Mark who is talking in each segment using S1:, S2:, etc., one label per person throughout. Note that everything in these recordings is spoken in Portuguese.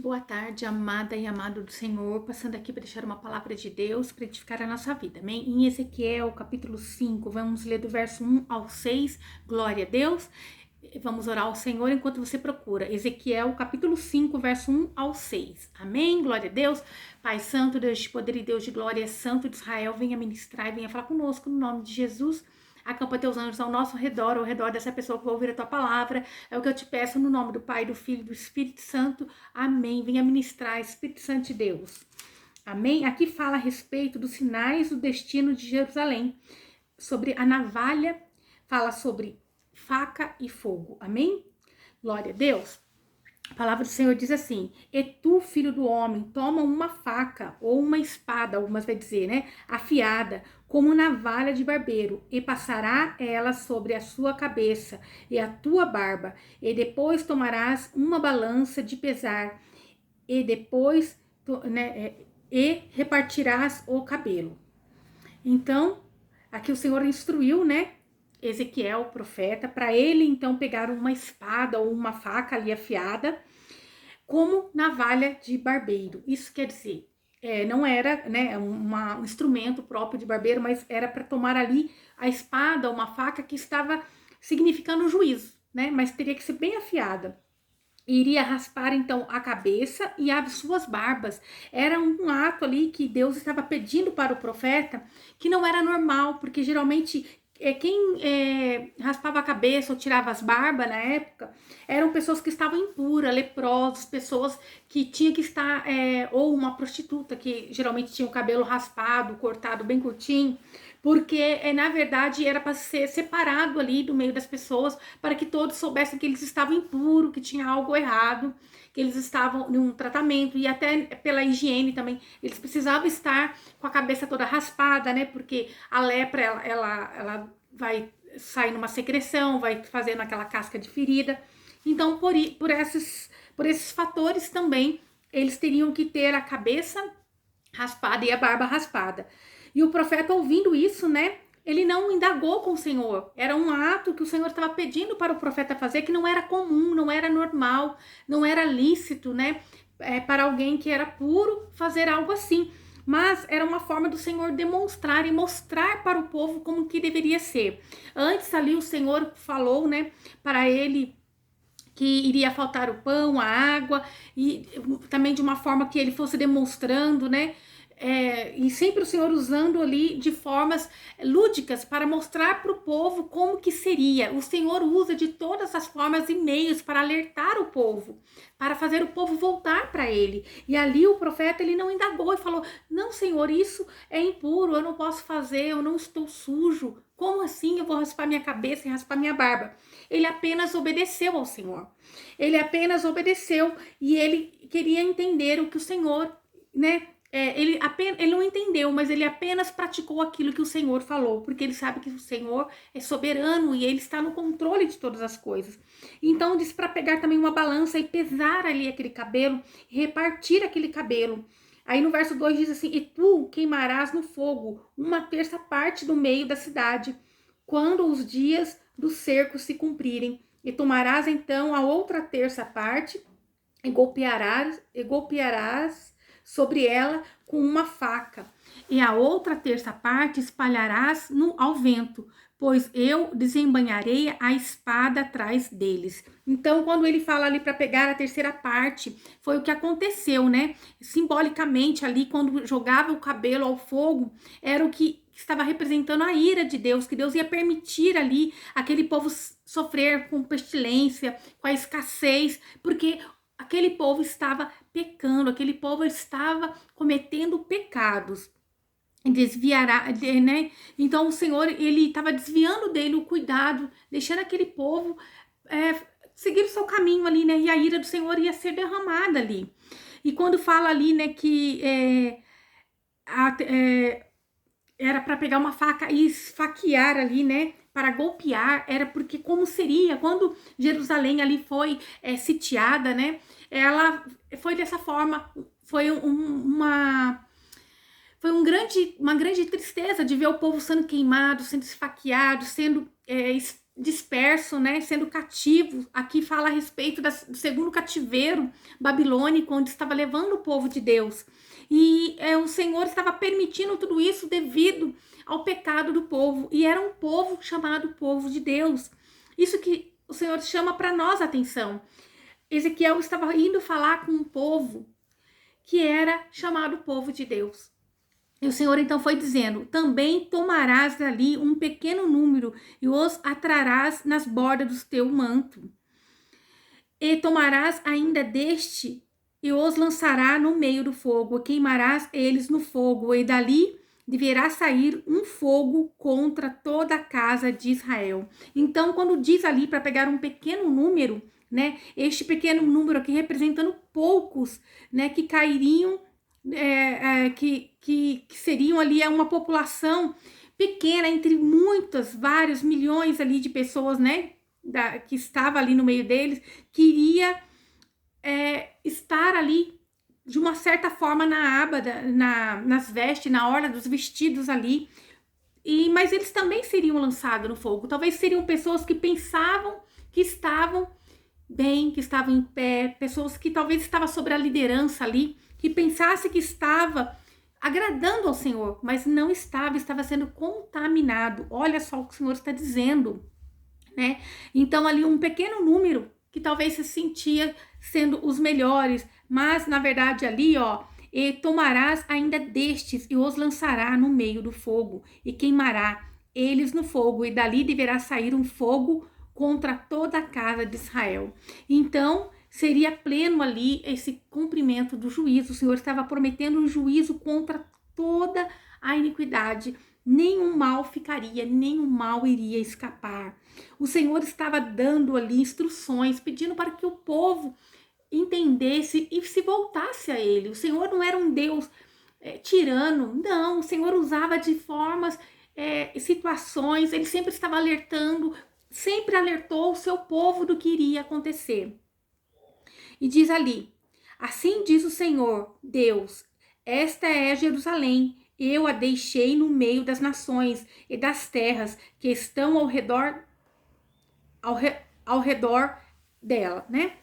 S1: Boa tarde, amada e amado do Senhor, passando aqui para deixar uma palavra de Deus para edificar a nossa vida, amém? Em Ezequiel, capítulo 5, vamos ler do verso 1 ao 6, glória a Deus. Vamos orar ao Senhor enquanto você procura. Ezequiel, capítulo 5, verso 1 ao 6. Amém? Glória a Deus. Pai Santo, Deus de poder e Deus de glória, Santo de Israel, venha ministrar e venha falar conosco no nome de Jesus. Acampa teus anjos ao nosso redor, ao redor dessa pessoa que vai ouvir a tua palavra. É o que eu te peço no nome do Pai, do Filho e do Espírito Santo. Amém. Venha ministrar, Espírito Santo de Deus. Amém? Aqui fala a respeito dos sinais do destino de Jerusalém. Sobre a navalha, fala sobre faca e fogo. Amém? Glória a Deus. A palavra do Senhor diz assim: e tu, filho do homem, toma uma faca ou uma espada, algumas vai dizer, né? Afiada, como navalha de barbeiro, e passará ela sobre a sua cabeça e a tua barba, e depois tomarás uma balança de pesar, e depois, e repartirás o cabelo. Então, aqui o Senhor instruiu, né? Ezequiel, o profeta, para ele então pegar uma espada ou uma faca ali afiada, como navalha de barbeiro. Isso quer dizer, não era, né, um instrumento próprio de barbeiro, mas era para tomar ali a espada, uma faca que estava significando juízo, né? Mas teria que ser bem afiada. Iria raspar então a cabeça e as suas barbas. Era um ato ali que Deus estava pedindo para o profeta, que não era normal, porque geralmente quem raspava a cabeça ou tirava as barbas na época eram pessoas que estavam impuras, leprosas, pessoas que tinham que estar, ou uma prostituta que geralmente tinha o cabelo raspado, cortado bem curtinho, porque na verdade era para ser separado ali do meio das pessoas, para que todos soubessem que eles estavam impuros, que tinha algo errado, que eles estavam num tratamento, e até pela higiene também, eles precisavam estar com a cabeça toda raspada, né? Porque a lepra, ela vai sair numa secreção, vai fazendo aquela casca de ferida. Então, por esses fatores também, eles teriam que ter a cabeça raspada e a barba raspada. E o profeta, ouvindo isso, né, ele não indagou com o Senhor. Era um ato que o Senhor estava pedindo para o profeta fazer, que não era comum, não era normal, não era lícito, né, para alguém que era puro fazer algo assim. Mas era uma forma do Senhor demonstrar e mostrar para o povo como que deveria ser. Antes ali o Senhor falou, né, para ele que iria faltar o pão, a água, e também de uma forma que ele fosse demonstrando, né? E sempre o Senhor usando ali de formas lúdicas para mostrar para o povo como que seria. O Senhor usa de todas as formas e meios para alertar o povo, para fazer o povo voltar para ele. E ali o profeta, ele não indagou e falou: não, Senhor, isso é impuro, eu não posso fazer, eu não estou sujo. Como assim eu vou raspar minha cabeça e raspar minha barba? Ele apenas obedeceu ao Senhor. Ele apenas obedeceu e ele queria entender o que o Senhor, né? Ele não entendeu, mas ele apenas praticou aquilo que o Senhor falou, porque ele sabe que o Senhor é soberano e ele está no controle de todas as coisas. Então disse para pegar também uma balança e pesar ali aquele cabelo, repartir aquele cabelo. Aí no verso 2 diz assim: e tu queimarás no fogo uma terça parte do meio da cidade, quando os dias do cerco se cumprirem, e tomarás então a outra terça parte e golpearás sobre ela com uma faca, e a outra terça parte espalharás ao vento, pois eu desembainharei a espada atrás deles. Então, quando ele fala ali para pegar a terceira parte, foi o que aconteceu, né? Simbolicamente ali, quando jogava o cabelo ao fogo, era o que estava representando a ira de Deus, que Deus ia permitir ali aquele povo sofrer com pestilência, com a escassez, porque aquele povo estava pecando, aquele povo estava cometendo pecados. Desviará, né? Então o Senhor, ele estava desviando dele o cuidado, deixando aquele povo seguir o seu caminho ali, né? E a ira do Senhor ia ser derramada ali. E quando fala ali, né, que era para pegar uma faca e esfaquear ali, né? Para golpear, era porque como seria quando Jerusalém ali foi sitiada, né? Ela foi dessa forma, foi uma grande tristeza de ver o povo sendo queimado, sendo esfaqueado, sendo disperso, né, sendo cativo. Aqui fala a respeito do segundo cativeiro babilônico, onde estava levando o povo de Deus. E o Senhor estava permitindo tudo isso devido ao pecado do povo. E era um povo chamado povo de Deus. Isso que o Senhor chama para nós a atenção. Ezequiel estava indo falar com um povo que era chamado povo de Deus. E o Senhor então foi dizendo: também tomarás dali um pequeno número e os atrarás nas bordas do teu manto. E tomarás ainda deste e os lançará no meio do fogo, e queimarás eles no fogo, e dali deverá sair um fogo contra toda a casa de Israel. Então, quando diz ali para pegar um pequeno número, né, este pequeno número aqui representando poucos, né, que cairiam, que seriam ali uma população pequena entre muitas, vários milhões ali de pessoas, né, que estava ali no meio deles, queria estar ali de uma certa forma na aba, nas vestes, na orla dos vestidos ali. Mas eles também seriam lançados no fogo. Talvez seriam pessoas que pensavam que estavam bem, que estavam em pé, pessoas que talvez estavam sobre a liderança ali, que pensasse que estava agradando ao Senhor, mas não estava sendo contaminado. Olha só o que o Senhor está dizendo, né? Então ali um pequeno número que talvez se sentia sendo os melhores, mas na verdade ali, ó, e tomarás ainda destes e os lançará no meio do fogo e queimará eles no fogo, e dali deverá sair um fogo contra toda a casa de Israel. Então seria pleno ali esse cumprimento do juízo. O Senhor estava prometendo um juízo contra toda a iniquidade. Nenhum mal ficaria, nenhum mal iria escapar. O Senhor estava dando ali instruções, pedindo para que o povo entendesse e se voltasse a Ele. O Senhor não era um Deus tirano, não. O Senhor usava de formas, situações, Ele sempre estava alertando, sempre alertou o seu povo do que iria acontecer. E diz ali: assim diz o Senhor, Deus, esta é Jerusalém, eu a deixei no meio das nações e das terras que estão ao redor dela, né?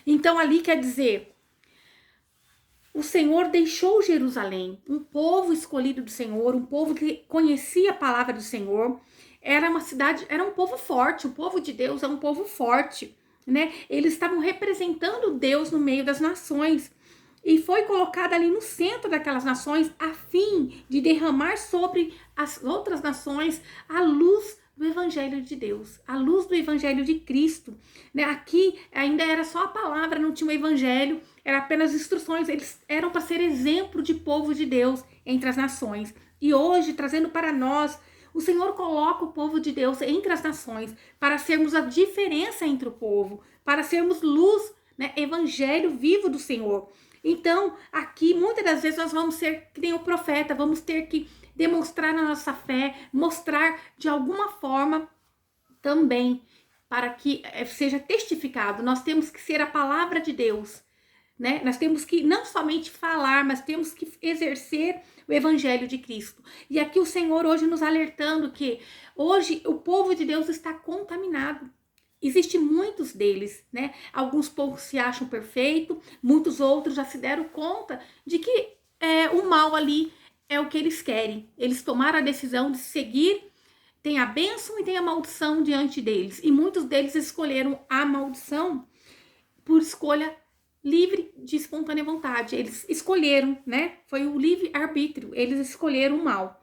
S1: Então ali quer dizer, o Senhor deixou Jerusalém, um povo escolhido do Senhor, um povo que conhecia a palavra do Senhor. Era uma cidade, era um povo forte, o povo de Deus é um povo forte, né? Eles estavam representando Deus no meio das nações. E foi colocada ali no centro daquelas nações a fim de derramar sobre as outras nações a luz do Evangelho de Deus, a luz do Evangelho de Cristo, né? Aqui ainda era só a palavra, não tinha o Evangelho, era apenas instruções. Eles eram para ser exemplo de povo de Deus entre as nações. E hoje, trazendo para nós, o Senhor coloca o povo de Deus entre as nações para sermos a diferença entre o povo, para sermos luz, né? Evangelho vivo do Senhor. Então, aqui, muitas das vezes, nós vamos ser que nem o profeta, vamos ter que demonstrar a nossa fé, mostrar de alguma forma também, para que seja testificado. Nós temos que ser a palavra de Deus, né? Nós temos que não somente falar, mas temos que exercer o Evangelho de Cristo. E aqui o Senhor hoje nos alertando que hoje o povo de Deus está contaminado. Existem muitos deles, né? Alguns poucos se acham perfeitos, muitos outros já se deram conta de que o mal ali é o que eles querem. Eles tomaram a decisão de seguir, tem a bênção e tem a maldição diante deles. E muitos deles escolheram a maldição por escolha livre de espontânea vontade. Eles escolheram, né? Foi o livre-arbítrio. Eles escolheram o mal.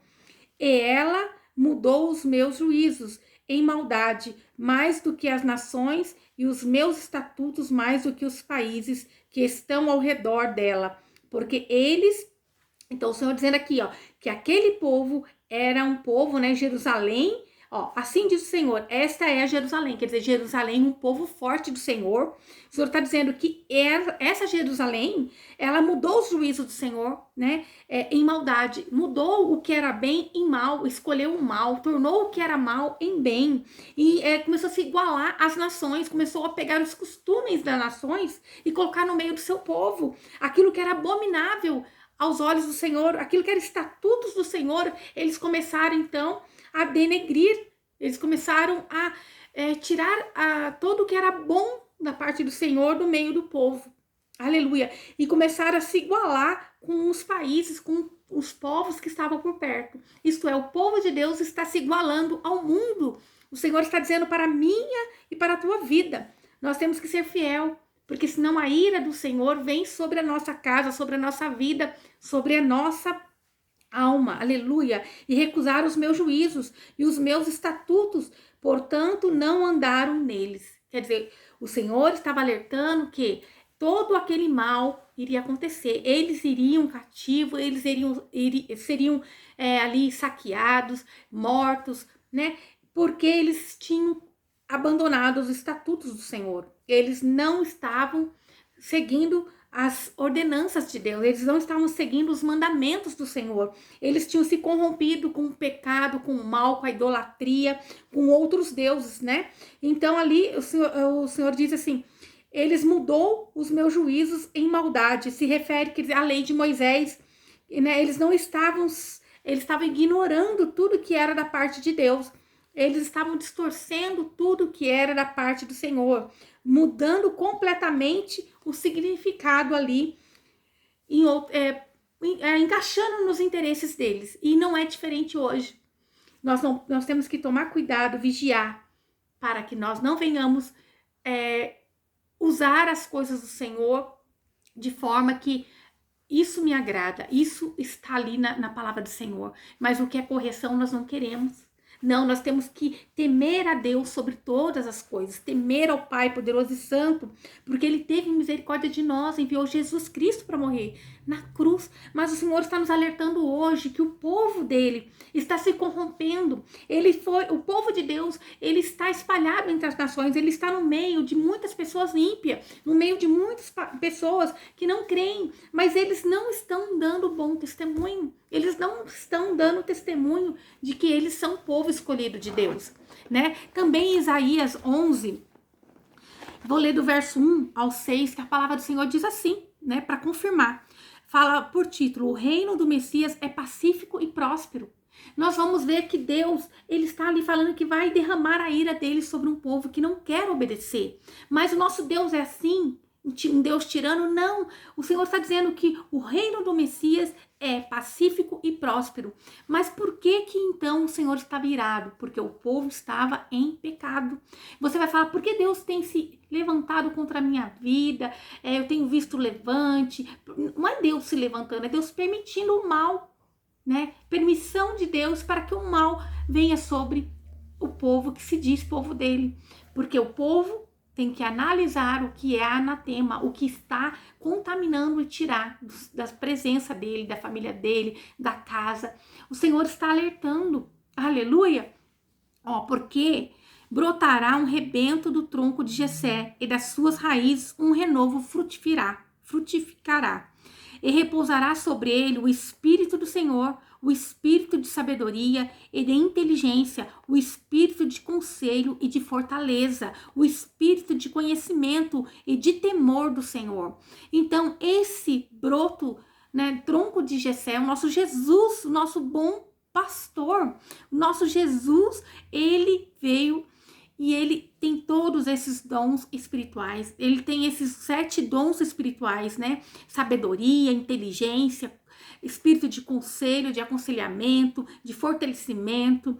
S1: E ela mudou os meus juízos em maldade, mais do que as nações, e os meus estatutos mais do que os países que estão ao redor dela. Porque eles... Então, o Senhor dizendo aqui, ó, que aquele povo era um povo, né, Jerusalém, ó, assim diz o Senhor, esta é a Jerusalém, quer dizer, Jerusalém, um povo forte do Senhor. O Senhor está dizendo que essa Jerusalém, ela mudou os juízos do Senhor, né, em maldade, mudou o que era bem em mal, escolheu o mal, tornou o que era mal em bem, e começou a se igualar às nações, começou a pegar os costumes das nações e colocar no meio do seu povo, aquilo que era abominável aos olhos do Senhor, aquilo que era estatutos do Senhor, eles começaram então a denegrir, eles começaram a tirar tudo que era bom da parte do Senhor do meio do povo. Aleluia. E começaram a se igualar com os países, com os povos que estavam por perto. Isto é, o povo de Deus está se igualando ao mundo. O Senhor está dizendo para a minha e para a tua vida. Nós temos que ser fiel, porque senão a ira do Senhor vem sobre a nossa casa, sobre a nossa vida, sobre a nossa alma. Aleluia. E recusar os meus juízos e os meus estatutos, portanto, não andaram neles. Quer dizer, o Senhor estava alertando que todo aquele mal iria acontecer. Eles iriam cativos, eles seriam ali saqueados, mortos, né? Porque eles tinham abandonado os estatutos do Senhor. Eles não estavam seguindo as ordenanças de Deus, eles não estavam seguindo os mandamentos do Senhor. Eles tinham se corrompido com o pecado, com o mal, com a idolatria, com outros deuses, né? Então ali o Senhor diz assim: eles mudou os meus juízos em maldade. Se refere à lei de Moisés, né? Eles estavam ignorando tudo que era da parte de Deus. Eles estavam distorcendo tudo que era da parte do Senhor, mudando completamente o significado ali, encaixando nos interesses deles. E não é diferente hoje. Nós temos que tomar cuidado, vigiar, para que nós não venhamos usar as coisas do Senhor de forma que isso me agrada, isso está ali na palavra do Senhor, mas o que é correção nós não queremos. Não, nós temos que temer a Deus sobre todas as coisas, temer ao Pai poderoso e santo, porque Ele teve misericórdia de nós, enviou Jesus Cristo para morrer na cruz. Mas o Senhor está nos alertando hoje que o povo dele está se corrompendo. O povo de Deus, ele está espalhado entre as nações, ele está no meio de muitas pessoas ímpias, no meio de muitas pessoas que não creem, mas eles não estão dando bom testemunho. Eles não estão dando testemunho de que eles são povo escolhido de Deus, né? Também em Isaías 11, vou ler do verso 1 ao 6, que a palavra do Senhor diz assim, né? Para confirmar. Fala por título: o reino do Messias é pacífico e próspero. Nós vamos ver que Deus, ele está ali falando que vai derramar a ira dele sobre um povo que não quer obedecer. Mas o nosso Deus é assim, um Deus tirano? Não. O Senhor está dizendo que o reino do Messias é pacífico e próspero. Mas por que então o Senhor estava irado? Porque o povo estava em pecado. Você vai falar: por que Deus tem se levantado contra a minha vida? Eu tenho visto levante. Não é Deus se levantando, é Deus permitindo o mal, né? Permissão de Deus para que o mal venha sobre o povo que se diz povo dele. Porque o povo tem que analisar o que é anatema, o que está contaminando e tirar da presença dele, da família dele, da casa. O Senhor está alertando, aleluia, porque brotará um rebento do tronco de Jessé e das suas raízes um renovo frutificará. E repousará sobre ele o Espírito do Senhor, o Espírito de sabedoria e de inteligência, o Espírito de conselho e de fortaleza, o Espírito de conhecimento e de temor do Senhor. Então, esse broto, né, tronco de Jessé, o nosso Jesus, o nosso bom pastor, o nosso Jesus, ele veio e ele tem todos esses dons espirituais. Ele tem esses 7 dons espirituais, né? Sabedoria, inteligência, espírito de conselho, de aconselhamento, de fortalecimento,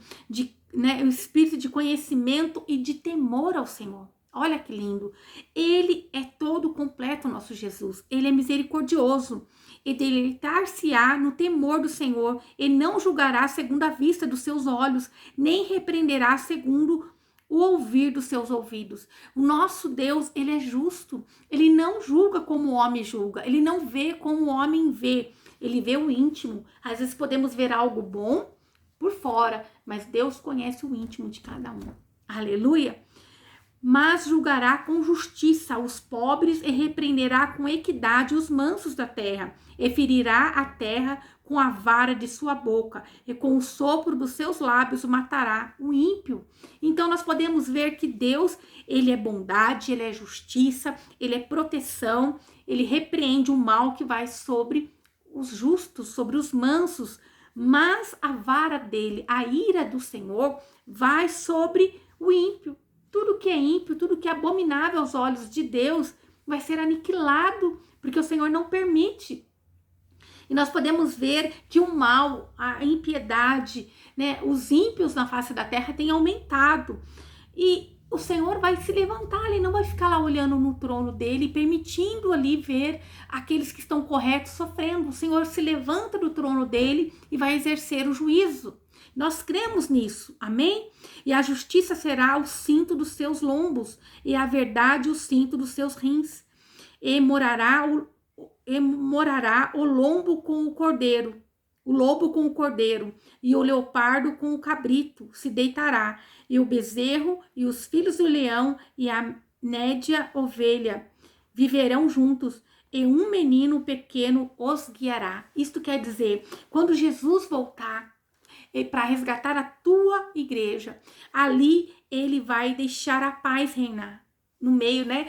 S1: o espírito de conhecimento e de temor ao Senhor. Olha que lindo. Ele é todo completo, nosso Jesus. Ele é misericordioso. E deleitar-se-á no temor do Senhor. E não julgará segundo a vista dos seus olhos, nem repreenderá segundo o ouvir dos seus ouvidos. O nosso Deus, ele é justo. Ele não julga como o homem julga. Ele não vê como o homem vê. Ele vê o íntimo. Às vezes podemos ver algo bom por fora, mas Deus conhece o íntimo de cada um. Aleluia! Mas julgará com justiça os pobres e repreenderá com equidade os mansos da terra, e ferirá a terra com a vara de sua boca, e com o sopro dos seus lábios matará o ímpio. Então nós podemos ver que Deus, ele é bondade, ele é justiça, ele é proteção, ele repreende o mal que vai sobre os justos, sobre os mansos, mas a vara dele, a ira do Senhor, vai sobre o ímpio. Tudo que é ímpio, tudo que é abominável aos olhos de Deus vai ser aniquilado, porque o Senhor não permite. E nós podemos ver que o mal, a impiedade, né, os ímpios na face da terra têm aumentado. E o Senhor vai se levantar, ele não vai ficar lá olhando no trono dele, permitindo ali ver aqueles que estão corretos sofrendo. O Senhor se levanta do trono dele e vai exercer o juízo. Nós cremos nisso, amém? E a justiça será o cinto dos seus lombos, e a verdade o cinto dos seus rins. E morará o lombo com o cordeiro, o lobo com o cordeiro, e o leopardo com o cabrito se deitará, e o bezerro e os filhos do leão e a nédia ovelha viverão juntos, e um menino pequeno os guiará. Isto quer dizer, quando Jesus voltar para resgatar a tua igreja, ali ele vai deixar a paz reinar. No meio, né?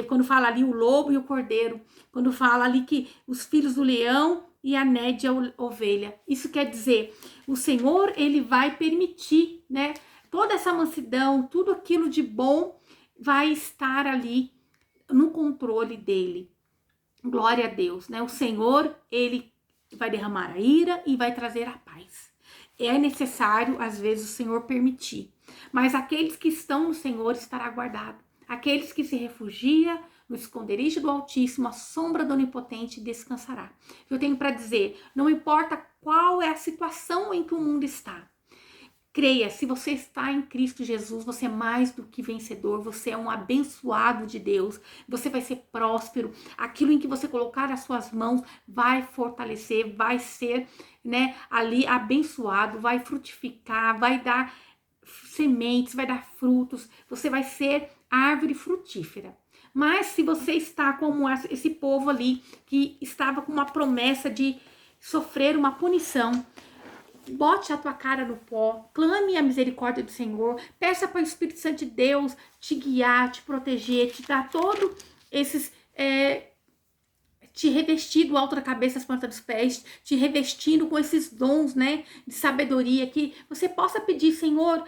S1: Quando fala ali o lobo e o cordeiro, quando fala ali que os filhos do leão e a nédia ovelha. Isso quer dizer, o Senhor, ele vai permitir, né? Toda essa mansidão, tudo aquilo de bom vai estar ali no controle dele. Glória a Deus, né? O Senhor, ele vai derramar a ira e vai trazer a paz. É necessário, às vezes, o Senhor permitir. Mas aqueles que estão no Senhor estará guardado. Aqueles que se refugiam no esconderijo do Altíssimo, a sombra do Onipotente descansará. Eu tenho para dizer, não importa qual é a situação em que o mundo está. Creia, se você está em Cristo Jesus, você é mais do que vencedor, você é um abençoado de Deus, você vai ser próspero, aquilo em que você colocar as suas mãos vai fortalecer, vai ser, né, ali abençoado, vai frutificar, vai dar sementes, vai dar frutos, você vai ser árvore frutífera. Mas se você está como esse povo ali, que estava com uma promessa de sofrer uma punição, bote a tua cara no pó, clame a misericórdia do Senhor, peça para o Espírito Santo de Deus te guiar, te proteger, te dar todo esses... te revestir do alto da cabeça às pontas dos pés, te revestindo com esses dons, né, de sabedoria, que você possa pedir, Senhor,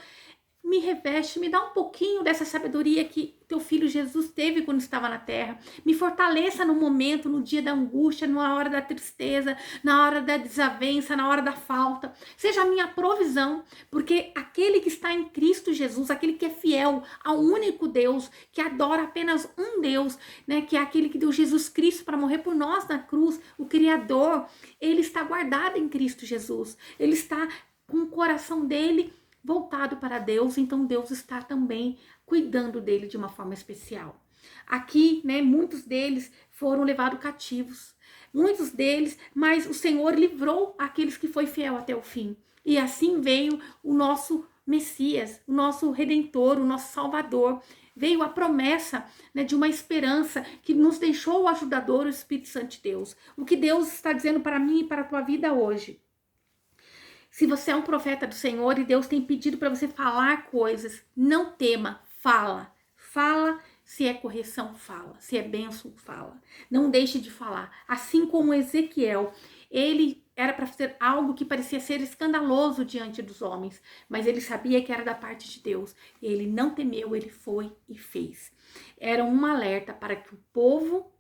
S1: me reveste, me dá um pouquinho dessa sabedoria que teu filho Jesus teve quando estava na terra. Me fortaleça no momento, no dia da angústia, na hora da tristeza, na hora da desavença, na hora da falta. Seja a minha provisão, porque aquele que está em Cristo Jesus, aquele que é fiel ao único Deus, que adora apenas um Deus, né, que é aquele que deu Jesus Cristo para morrer por nós na cruz, o Criador, ele está guardado em Cristo Jesus. Ele está com o coração dele voltado para Deus, então Deus está também cuidando dele de uma forma especial. Aqui, né, muitos deles foram levados cativos, muitos deles, mas o Senhor livrou aqueles que foi fiel até o fim. E assim veio o nosso Messias, o nosso Redentor, o nosso Salvador. Veio a promessa, né, de uma esperança que nos deixou o ajudador, o Espírito Santo de Deus. O que Deus está dizendo para mim e para a tua vida hoje? Se você é um profeta do Senhor e Deus tem pedido para você falar coisas, não tema, fala. Fala, se é correção, fala. Se é bênção, fala. Não deixe de falar. Assim como Ezequiel, ele era para fazer algo que parecia ser escandaloso diante dos homens, mas ele sabia que era da parte de Deus. Ele não temeu, ele foi e fez. Era um alerta para que o povo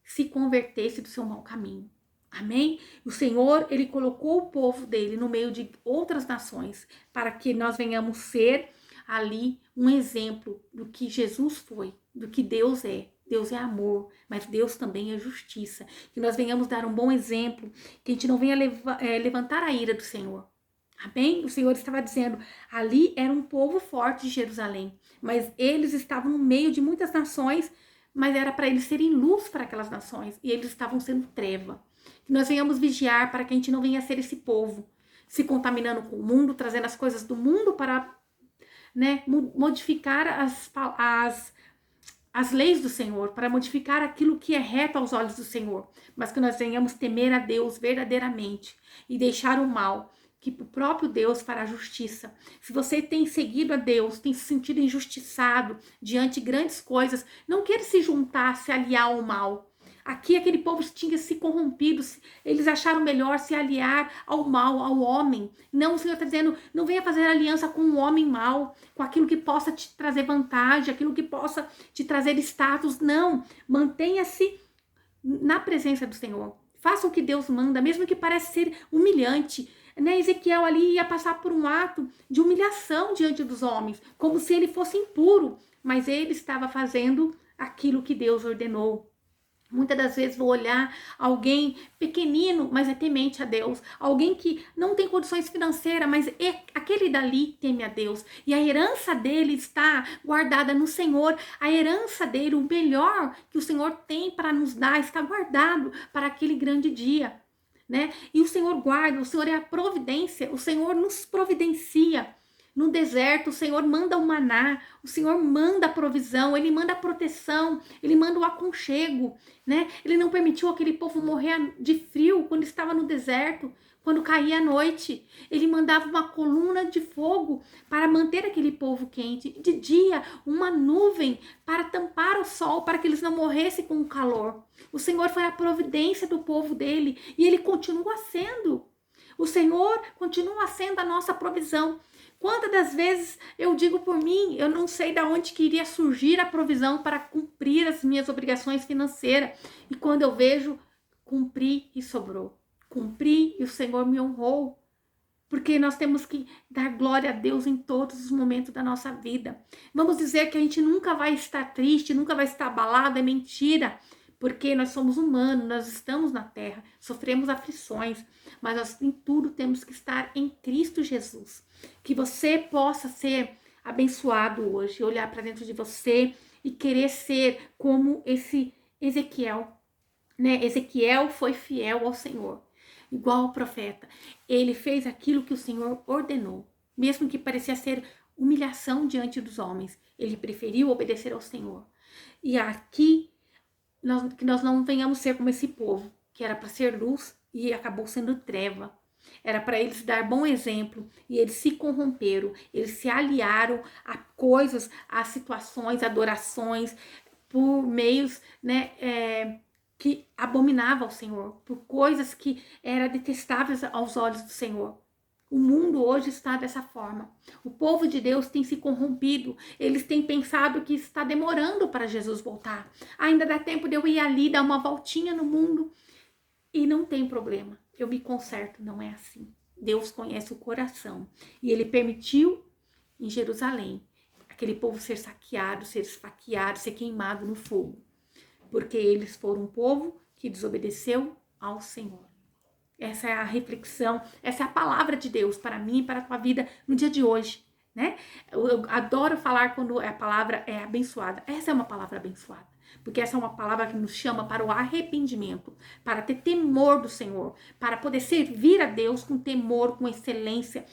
S1: se convertesse do seu mau caminho. Amém? O Senhor, ele colocou o povo dele no meio de outras nações para que nós venhamos ser ali um exemplo do que Jesus foi, do que Deus é. Deus é amor, mas Deus também é justiça. Que nós venhamos dar um bom exemplo, que a gente não venha levantar a ira do Senhor. Amém? O Senhor estava dizendo, ali era um povo forte de Jerusalém, mas eles estavam no meio de muitas nações, mas era para eles serem luz para aquelas nações, e eles estavam sendo treva. Que nós venhamos vigiar para que a gente não venha ser esse povo, se contaminando com o mundo, trazendo as coisas do mundo para, né, modificar as leis do Senhor, para modificar aquilo que é reto aos olhos do Senhor, mas que nós venhamos temer a Deus verdadeiramente e deixar o mal, que o próprio Deus fará justiça. Se você tem seguido a Deus, tem se sentido injustiçado diante de grandes coisas, não queira se juntar, se aliar ao mal. Aqui aquele povo tinha se corrompido, eles acharam melhor se aliar ao mal, ao homem. Não, o Senhor está dizendo, não venha fazer aliança com um homem mau, com aquilo que possa te trazer vantagem, aquilo que possa te trazer status. Não, mantenha-se na presença do Senhor. Faça o que Deus manda, mesmo que pareça ser humilhante. Né? Ezequiel ali ia passar por um ato de humilhação diante dos homens, como se ele fosse impuro, mas ele estava fazendo aquilo que Deus ordenou. Muitas das vezes vou olhar alguém pequenino, mas é temente a Deus. Alguém que não tem condições financeiras, mas aquele dali teme a Deus. E a herança dele está guardada no Senhor. A herança dele, o melhor que o Senhor tem para nos dar, está guardado para aquele grande dia. Né? E o Senhor guarda, o Senhor é a providência, o Senhor nos providencia. No deserto, o Senhor manda o maná, o Senhor manda a provisão, Ele manda a proteção, Ele manda o aconchego, né? Ele não permitiu aquele povo morrer de frio quando estava no deserto, quando caía a noite. Ele mandava uma coluna de fogo para manter aquele povo quente. De dia, uma nuvem para tampar o sol, para que eles não morressem com o calor. O Senhor foi a providência do povo dele e Ele continua sendo. O Senhor continua sendo a nossa provisão. Quantas das vezes eu digo por mim, eu não sei de onde que iria surgir a provisão para cumprir as minhas obrigações financeiras. E quando eu vejo, cumpri e sobrou. Cumpri e o Senhor me honrou. Porque nós temos que dar glória a Deus em todos os momentos da nossa vida. Vamos dizer que a gente nunca vai estar triste, nunca vai estar abalado, é mentira. Porque nós somos humanos, nós estamos na terra, sofremos aflições, mas nós em tudo temos que estar em Cristo Jesus. Que você possa ser abençoado hoje, olhar para dentro de você e querer ser como esse Ezequiel, né? Ezequiel foi fiel ao Senhor, igual ao profeta. Ele fez aquilo que o Senhor ordenou, mesmo que parecia ser humilhação diante dos homens. Ele preferiu obedecer ao Senhor. E aqui que nós não venhamos ser como esse povo, que era para ser luz e acabou sendo treva. Era para eles dar bom exemplo e eles se corromperam, eles se aliaram a coisas, a situações, adorações, por meios, né, que abominavam ao Senhor, por coisas que eram detestáveis aos olhos do Senhor. O mundo hoje está dessa forma. O povo de Deus tem se corrompido. Eles têm pensado que está demorando para Jesus voltar. Ainda dá tempo de eu ir ali, dar uma voltinha no mundo. E não tem problema. Eu me conserto. Não é assim. Deus conhece o coração. E Ele permitiu em Jerusalém aquele povo ser saqueado, ser esfaqueado, ser queimado no fogo. Porque eles foram um povo que desobedeceu ao Senhor. Essa é a reflexão, essa é a palavra de Deus para mim e para a tua vida no dia de hoje, né? Eu adoro falar quando a palavra é abençoada. Essa é uma palavra abençoada, porque essa é uma palavra que nos chama para o arrependimento, para ter temor do Senhor, para poder servir a Deus com temor, com excelência,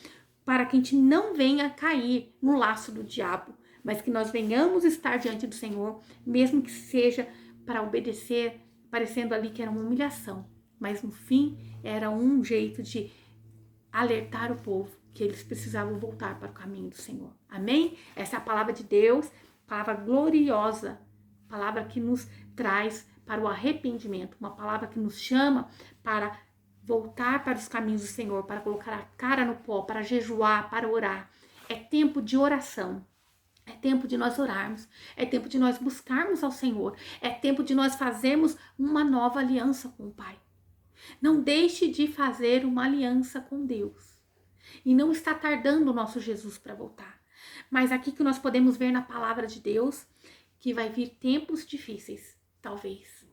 S1: para que a gente não venha cair no laço do diabo, mas que nós venhamos estar diante do Senhor, mesmo que seja para obedecer, parecendo ali que era uma humilhação. Mas no fim era um jeito de alertar o povo que eles precisavam voltar para o caminho do Senhor. Amém? Essa é a palavra de Deus, palavra gloriosa, palavra que nos traz para o arrependimento, uma palavra que nos chama para voltar para os caminhos do Senhor, para colocar a cara no pó, para jejuar, para orar. É tempo de oração. É tempo de nós orarmos, é tempo de nós buscarmos ao Senhor, é tempo de nós fazermos uma nova aliança com o Pai. Não deixe de fazer uma aliança com Deus. E não está tardando o nosso Jesus para voltar. Mas aqui que nós podemos ver na palavra de Deus que vai vir tempos difíceis. Talvez.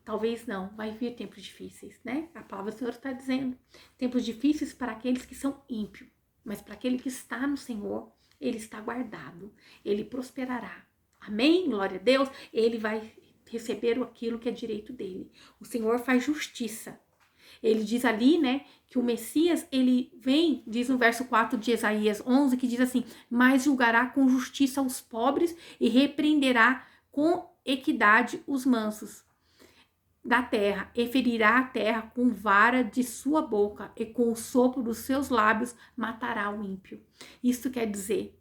S1: Talvez não. Vai vir tempos difíceis, né? A palavra do Senhor está dizendo. Tempos difíceis para aqueles que são ímpios. Mas para aquele que está no Senhor, ele está guardado. Ele prosperará. Amém? Glória a Deus. Ele vai receber aquilo que é direito dele. O Senhor faz justiça. Ele diz ali, né, que o Messias, ele vem, diz no verso 4 de Isaías 11, que diz assim, mas julgará com justiça os pobres e repreenderá com equidade os mansos da terra, e ferirá a terra com vara de sua boca, e com o sopro dos seus lábios matará o ímpio. Isso quer dizer,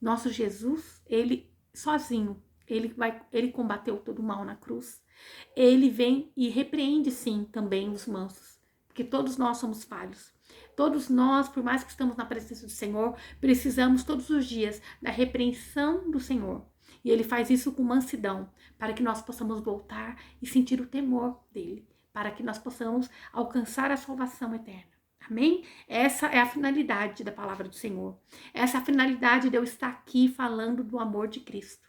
S1: nosso Jesus, ele sozinho, ele combateu todo o mal na cruz. Ele vem e repreende, sim, também os mansos, porque todos nós somos falhos. Todos nós, por mais que estamos na presença do Senhor, precisamos todos os dias da repreensão do Senhor. E Ele faz isso com mansidão, para que nós possamos voltar e sentir o temor dEle, para que nós possamos alcançar a salvação eterna. Amém? Essa é a finalidade da palavra do Senhor. Essa é a finalidade de eu estar aqui falando do amor de Cristo.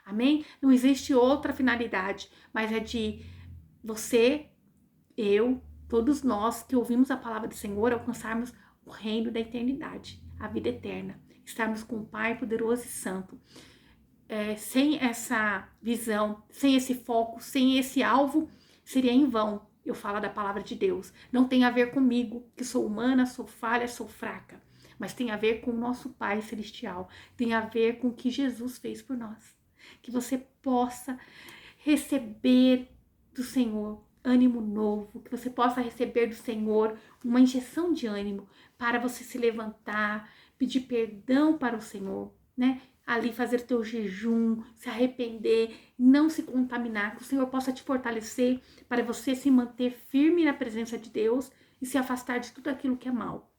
S1: Amém? Não existe outra finalidade, mas é de você, eu, todos nós que ouvimos a palavra do Senhor alcançarmos o reino da eternidade, a vida eterna. Estarmos com o Pai poderoso e santo. Sem essa visão, sem esse foco, sem esse alvo, seria em vão eu falar da palavra de Deus. Não tem a ver comigo, que sou humana, sou falha, sou fraca. Mas tem a ver com o nosso Pai Celestial. Tem a ver com o que Jesus fez por nós. Que você possa receber do Senhor ânimo novo, que você possa receber do Senhor uma injeção de ânimo para você se levantar, pedir perdão para o Senhor, né? Ali fazer teu jejum, se arrepender, não se contaminar, que o Senhor possa te fortalecer para você se manter firme na presença de Deus e se afastar de tudo aquilo que é mal.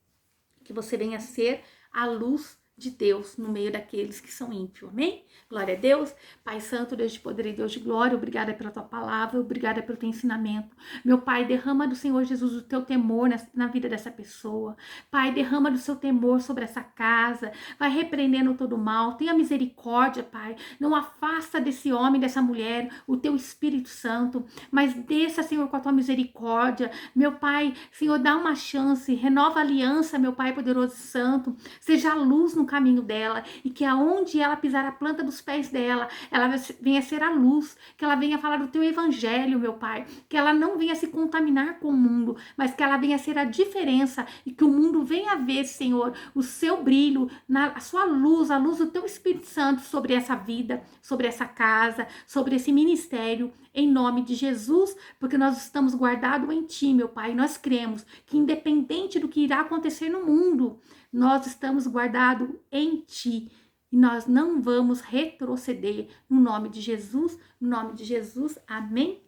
S1: Que você venha ser a luz de Deus no meio daqueles que são ímpios, amém? Glória a Deus, Pai Santo, Deus de poder e Deus de glória, obrigada pela tua palavra, obrigada pelo teu ensinamento. Meu Pai, derrama do Senhor Jesus o teu temor na vida dessa pessoa. Pai, derrama do seu temor sobre essa casa, vai repreendendo todo o mal, tenha misericórdia, Pai, não afasta desse homem, dessa mulher, o teu Espírito Santo, mas desça, Senhor, com a tua misericórdia. Meu Pai, Senhor, dá uma chance, renova a aliança, meu Pai poderoso e santo, seja a luz no caminho dela e que aonde ela pisar a planta dos pés dela, ela venha ser a luz, que ela venha falar do teu evangelho, meu Pai, que ela não venha se contaminar com o mundo, mas que ela venha ser a diferença e que o mundo venha ver, Senhor, o seu brilho, a sua luz, a luz do teu Espírito Santo sobre essa vida, sobre essa casa, sobre esse ministério, em nome de Jesus, porque nós estamos guardados em Ti, meu Pai, nós cremos que independente do que irá acontecer no mundo, nós estamos guardados em Ti e nós não vamos retroceder no nome de Jesus, amém